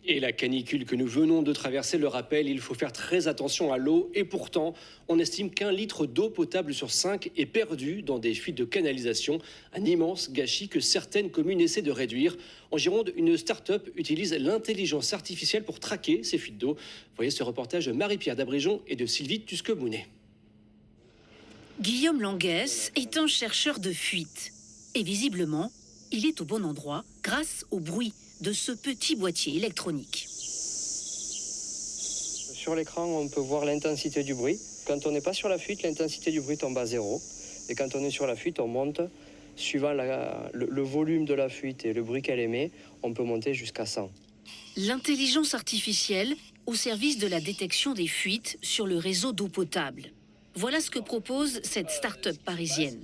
Et la canicule que nous venons de traverser le rappelle, il faut faire très attention à l'eau. Et pourtant, on estime qu'1 litre d'eau potable sur 5 est perdu dans des fuites de canalisation. Un immense gâchis que certaines communes essaient de réduire. En Gironde, une start-up utilise l'intelligence artificielle pour traquer ces fuites d'eau. Voyez ce reportage de Marie-Pierre Dabrijon et de Sylvie Tusque-Mounet. Guillaume Languès est un chercheur de fuite. Et visiblement, il est au bon endroit grâce au bruit de ce petit boîtier électronique. Sur l'écran, on peut voir l'intensité du bruit. Quand on n'est pas sur la fuite, l'intensité du bruit tombe à 0. Et quand on est sur la fuite, on monte. Suivant le volume de la fuite et le bruit qu'elle émet, on peut monter jusqu'à 100. L'intelligence artificielle au service de la détection des fuites sur le réseau d'eau potable. Voilà ce que propose cette start-up parisienne.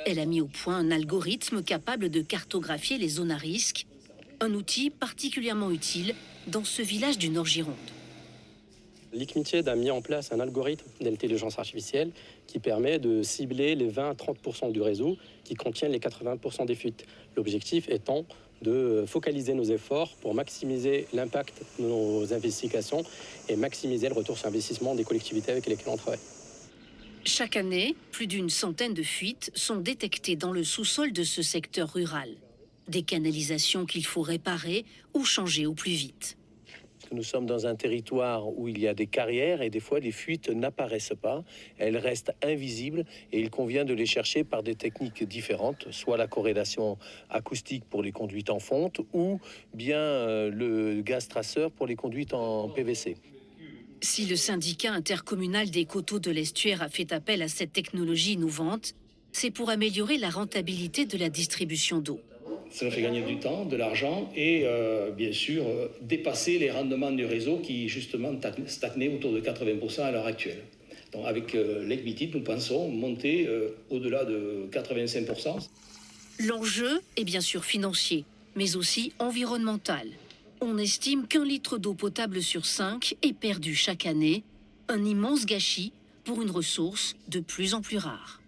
Elle a mis au point un algorithme capable de cartographier les zones à risque. Un outil particulièrement utile dans ce village du Nord-Gironde. L'ICMITIED a mis en place un algorithme d'intelligence artificielle qui permet de cibler les 20 à 30% du réseau qui contiennent les 80% des fuites. L'objectif étant de focaliser nos efforts pour maximiser l'impact de nos investigations et maximiser le retour sur investissement des collectivités avec lesquelles on travaille. Chaque année, plus d'une centaine de fuites sont détectées dans le sous-sol de ce secteur rural. Des canalisations qu'il faut réparer ou changer au plus vite. Nous sommes dans un territoire où il y a des carrières et des fois les fuites n'apparaissent pas, elles restent invisibles et il convient de les chercher par des techniques différentes, soit la corrélation acoustique pour les conduites en fonte ou bien le gaz traceur pour les conduites en PVC. Si le syndicat intercommunal des coteaux de l'Estuaire a fait appel à cette technologie innovante, c'est pour améliorer la rentabilité de la distribution d'eau. Ça nous fait gagner du temps, de l'argent et bien sûr dépasser les rendements du réseau qui justement stagnaient autour de 80% à l'heure actuelle. Donc avec l'ICMITIED, nous pensons monter au-delà de 85%. L'enjeu est bien sûr financier, mais aussi environnemental. On estime qu'1 litre d'eau potable sur 5 est perdu chaque année, un immense gâchis pour une ressource de plus en plus rare.